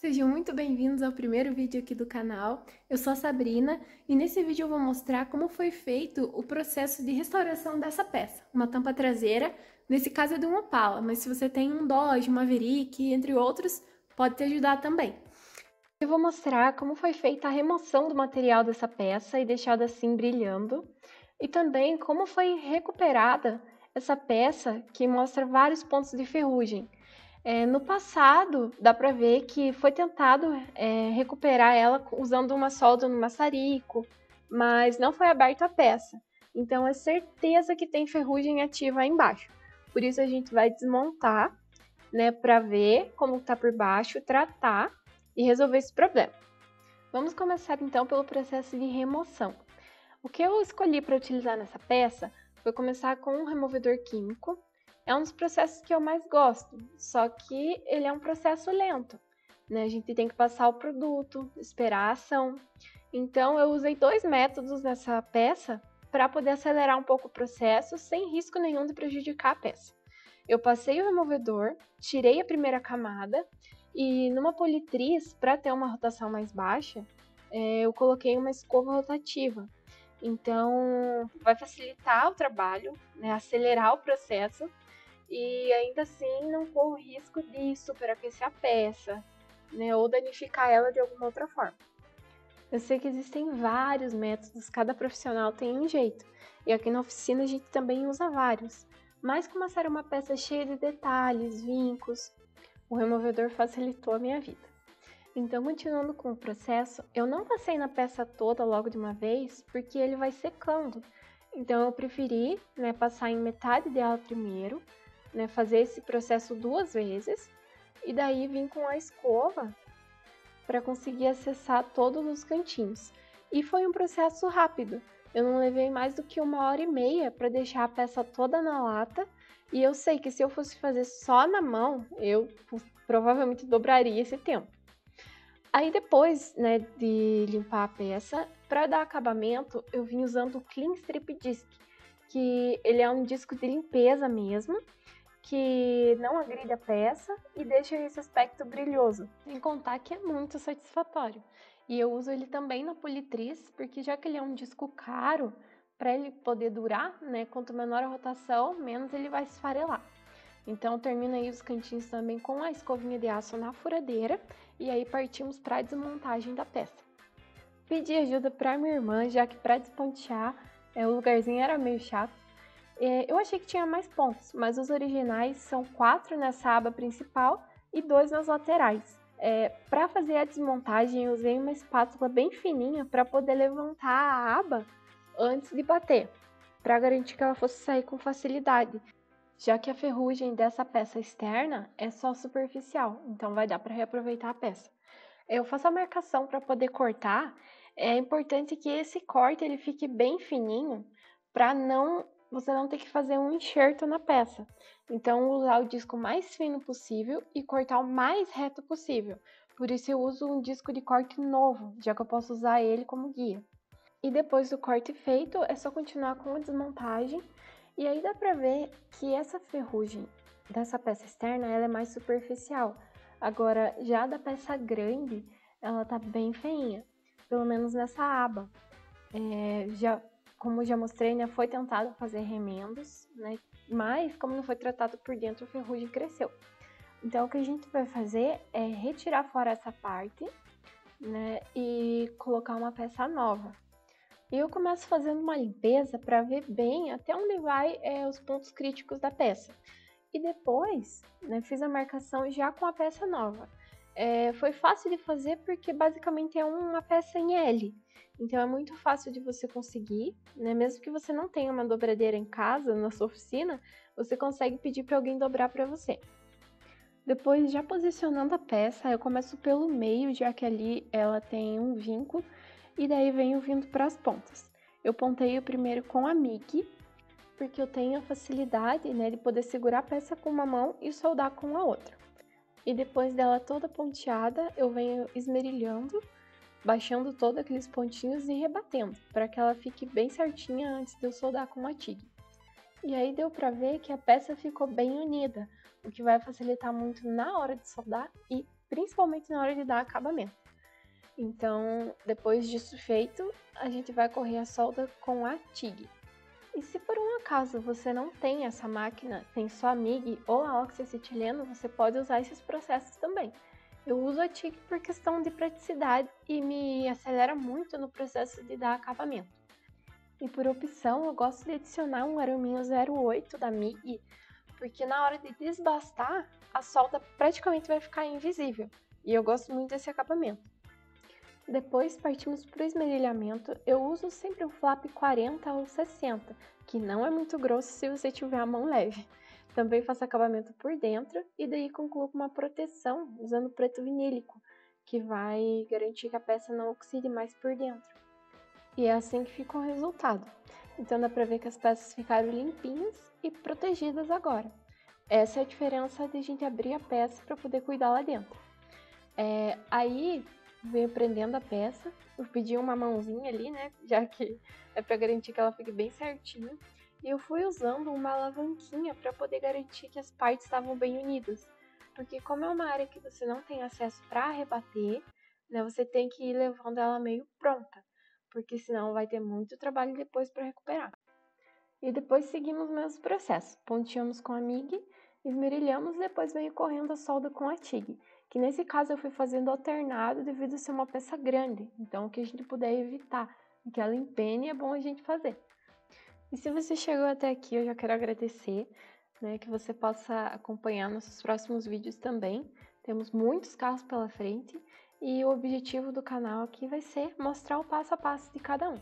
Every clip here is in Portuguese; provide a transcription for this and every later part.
Sejam muito bem-vindos ao primeiro vídeo aqui do canal. Eu sou a Sabrina e nesse vídeo eu vou mostrar como foi feito o processo de restauração dessa peça. Uma tampa traseira, nesse caso é de um Opala, mas se você tem um Dodge, um Maverick, entre outros, pode te ajudar também. Eu vou mostrar como foi feita a remoção do material dessa peça e deixada assim brilhando, e também como foi recuperada essa peça que mostra vários pontos de ferrugem. No passado, dá para ver que foi tentado recuperar ela usando uma solda no maçarico, mas não foi aberta a peça. Então é certeza que tem ferrugem ativa aí embaixo. Por isso a gente vai desmontar, né, para ver como está por baixo, tratar e resolver esse problema. Vamos começar então pelo processo de remoção. O que eu escolhi para utilizar nessa peça foi começar com um removedor químico. É um dos processos que eu mais gosto, só que ele é um processo lento, né? A gente tem que passar o produto, esperar a ação. Então eu usei dois métodos nessa peça para poder acelerar um pouco o processo sem risco nenhum de prejudicar a peça. Eu passei o removedor, tirei a primeira camada e numa politriz, para ter uma rotação mais baixa, eu coloquei uma escova rotativa. Então vai facilitar o trabalho, né? Acelerar o processo e ainda assim não corro o risco de superaquecer a peça, né, ou danificar ela de alguma outra forma. Eu sei que existem vários métodos, cada profissional tem um jeito, e aqui na oficina a gente também usa vários, mas como essa era uma peça cheia de detalhes, vincos, o removedor facilitou a minha vida. Então, continuando com o processo, eu não passei na peça toda logo de uma vez, porque ele vai secando. Então, eu preferi, né, passar em metade dela primeiro, né, fazer esse processo duas vezes e daí vim com a escova para conseguir acessar todos os cantinhos. E foi um processo rápido. Eu não levei mais do que 1h30 para deixar a peça toda na lata, e eu sei que se eu fosse fazer só na mão, eu provavelmente dobraria esse tempo. Aí depois, né, de limpar a peça, para dar acabamento, eu vim usando o Clean Strip Disc, que ele é um disco de limpeza mesmo, que não agride a peça e deixa esse aspecto brilhoso. Sem contar que é muito satisfatório. E eu uso ele também na politriz, porque já que ele é um disco caro, para ele poder durar, né, quanto menor a rotação, menos ele vai esfarelar. Então termino aí os cantinhos também com a escovinha de aço na furadeira e aí partimos para a desmontagem da peça. Pedi ajuda para minha irmã, já que para despontear o lugarzinho era meio chato. Eu achei que tinha mais pontos, mas os originais são 4 nessa aba principal e 2 nas laterais. Para fazer a desmontagem, eu usei uma espátula bem fininha para poder levantar a aba antes de bater, para garantir que ela fosse sair com facilidade, já que a ferrugem dessa peça externa é só superficial, então vai dar para reaproveitar a peça. Eu faço a marcação para poder cortar. É importante que esse corte ele fique bem fininho para você não ter que fazer um enxerto na peça. Então, usar o disco mais fino possível e cortar o mais reto possível. Por isso eu uso um disco de corte novo, já que eu posso usar ele como guia. E depois do corte feito, é só continuar com a desmontagem. E aí dá para ver que essa ferrugem dessa peça externa ela é mais superficial. Agora, já da peça grande, ela tá bem feinha, pelo menos nessa aba. Como já mostrei, né, foi tentado fazer remendos, né, mas como não foi tratado por dentro, a ferrugem cresceu. Então, o que a gente vai fazer é retirar fora essa parte, né, e colocar uma peça nova. E eu começo fazendo uma limpeza para ver bem até onde vai os pontos críticos da peça. E depois, né, fiz a marcação já com a peça nova. Foi fácil de fazer porque basicamente é uma peça em L. Então é muito fácil de você conseguir, né? Mesmo que você não tenha uma dobradeira em casa, na sua oficina, você consegue pedir para alguém dobrar para você. Depois, já posicionando a peça, eu começo pelo meio, já que ali ela tem um vinco, e daí venho vindo para as pontas. Eu ponteio primeiro com a MIG, porque eu tenho a facilidade, né, de poder segurar a peça com uma mão e soldar com a outra. E depois dela toda ponteada, eu venho esmerilhando, baixando todos aqueles pontinhos e rebatendo, para que ela fique bem certinha antes de eu soldar com a TIG. E aí deu para ver que a peça ficou bem unida, o que vai facilitar muito na hora de soldar e principalmente na hora de dar acabamento. Então, depois disso feito, a gente vai correr a solda com a TIG. E se por um acaso você não tem essa máquina, tem só a MIG ou a oxiacetileno, você pode usar esses processos também. Eu uso a TIG por questão de praticidade e me acelera muito no processo de dar acabamento. E por opção, eu gosto de adicionar um araminho 08 da MIG, porque na hora de desbastar, a solda praticamente vai ficar invisível. E eu gosto muito desse acabamento. Depois partimos para o esmerilhamento. Eu uso sempre o flap 40 ou 60, que não é muito grosso se você tiver a mão leve. Também faço acabamento por dentro e daí concluo com uma proteção usando preto vinílico, que vai garantir que a peça não oxide mais por dentro. E é assim que fica o resultado. Então dá pra ver que as peças ficaram limpinhas e protegidas agora. Essa é a diferença de a gente abrir a peça para poder cuidar lá dentro. Aí venho prendendo a peça, eu pedi uma mãozinha ali, né, já que é para garantir que ela fique bem certinha. E eu fui usando uma alavanquinha para poder garantir que as partes estavam bem unidas. Porque como é uma área que você não tem acesso para rebater, né, você tem que ir levando ela meio pronta, porque senão vai ter muito trabalho depois para recuperar. E depois seguimos o mesmo processo, ponteamos com a MIG, esmerilhamos e depois venho correndo a solda com a TIG, que nesse caso eu fui fazendo alternado devido a ser uma peça grande, então o que a gente puder evitar que ela empene é bom a gente fazer. E se você chegou até aqui, eu já quero agradecer, né, que você possa acompanhar nossos próximos vídeos também. Temos muitos carros pela frente e o objetivo do canal aqui vai ser mostrar o passo a passo de cada um.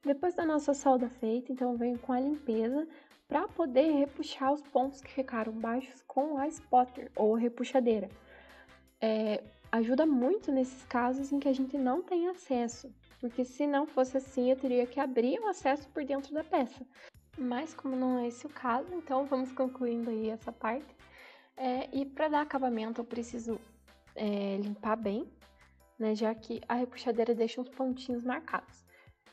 Depois da nossa solda feita, então eu venho com a limpeza para poder repuxar os pontos que ficaram baixos com a spotter ou repuxadeira. Ajuda muito nesses casos em que a gente não tem acesso, porque se não fosse assim eu teria que abrir o acesso por dentro da peça. Mas como não é esse o caso, então vamos concluindo aí essa parte. E para dar acabamento eu preciso limpar bem, né, já que a repuxadeira deixa uns pontinhos marcados.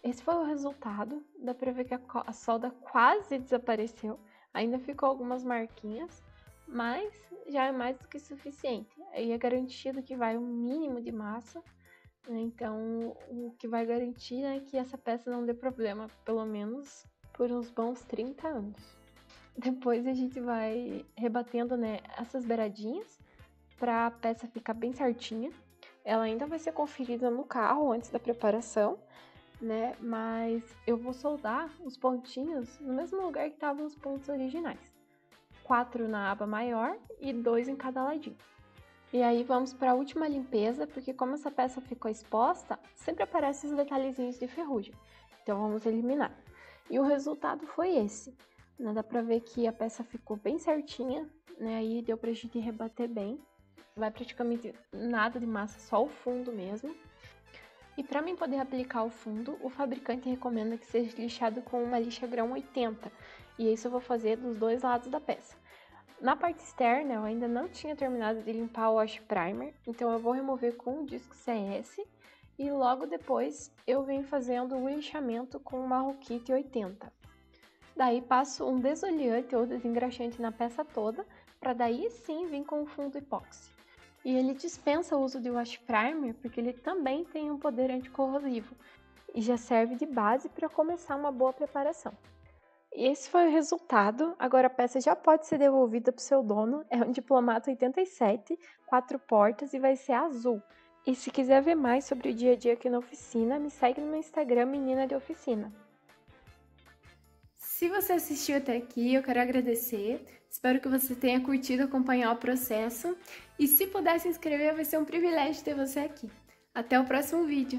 Esse foi o resultado, dá pra ver que a solda quase desapareceu, ainda ficou algumas marquinhas, mas já é mais do que suficiente. Aí é garantido que vai um mínimo de massa, né? Então o que vai garantir é que essa peça não dê problema, pelo menos por uns bons 30 anos. Depois a gente vai rebatendo, né, essas beiradinhas para a peça ficar bem certinha. Ela ainda vai ser conferida no carro antes da preparação, né? Mas eu vou soldar os pontinhos no mesmo lugar que estavam os pontos originais. 4 na aba maior e 2 em cada ladinho. E aí vamos para a última limpeza, porque como essa peça ficou exposta, sempre aparecem os detalhezinhos de ferrugem. Então vamos eliminar. E o resultado foi esse. Né? Dá pra ver que a peça ficou bem certinha, né? Aí deu pra gente rebater bem. Vai praticamente nada de massa, só o fundo mesmo. E para mim poder aplicar o fundo, o fabricante recomenda que seja lixado com uma lixa grão 80. E isso eu vou fazer dos dois lados da peça. Na parte externa, eu ainda não tinha terminado de limpar o wash primer, então eu vou remover com o disco CS. E logo depois eu venho fazendo o lixamento com o Marrokit 80. Daí passo um desoliante ou desengraxante na peça toda, para daí sim vir com o fundo epóxi. E ele dispensa o uso de wash primer porque ele também tem um poder anticorrosivo e já serve de base para começar uma boa preparação. E esse foi o resultado. Agora a peça já pode ser devolvida para o seu dono. É um Diplomata 87, 4 portas e vai ser azul. E se quiser ver mais sobre o dia a dia aqui na oficina, me segue no meu Instagram, Menina de Oficina. Se você assistiu até aqui, eu quero agradecer. Espero que você tenha curtido acompanhar o processo. E se puder se inscrever, vai ser um privilégio ter você aqui. Até o próximo vídeo!